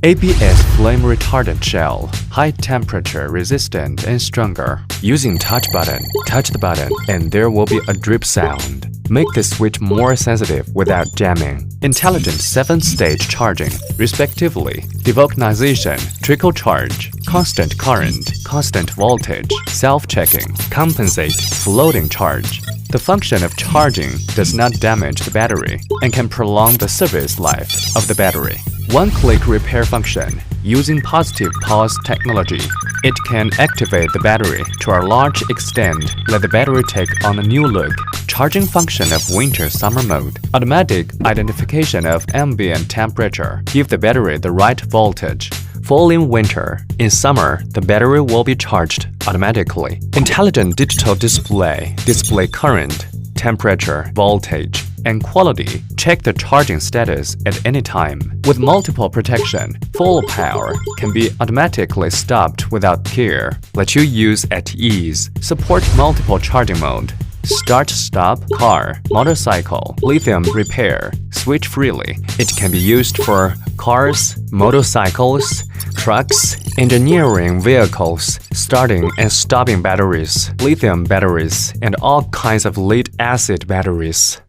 ABS flame retardant shell, high temperature resistant and stronger. Using touch button, touch the button and there will be a drip sound. Make the switch more sensitive without jamming. Intelligent 7-stage charging, respectively. Devulcanization, trickle charge, constant current, constant voltage, self-checking, compensate, floating charge. The function of charging does not damage the battery and can prolong the service life of the battery. One-click repair function. Using positive pulse technology, it can activate the battery to a large extent, let the battery take on a new look. Charging function of winter-summer mode. Automatic identification of ambient temperature. Give the battery the right voltage. Fall in winter. In summer, the battery will be charged automatically. Intelligent digital display. Display current, temperature, voltage, and quality. Check the charging status at any time. With multiple protection, full power can be automatically stopped without care. Let you use at ease. Support multiple charging mode. Start, stop, car, motorcycle, lithium repair. Switch freely. It can be used for cars, motorcycles, trucks, engineering vehicles, starting and stopping batteries, lithium batteries, and all kinds of lead-acid batteries.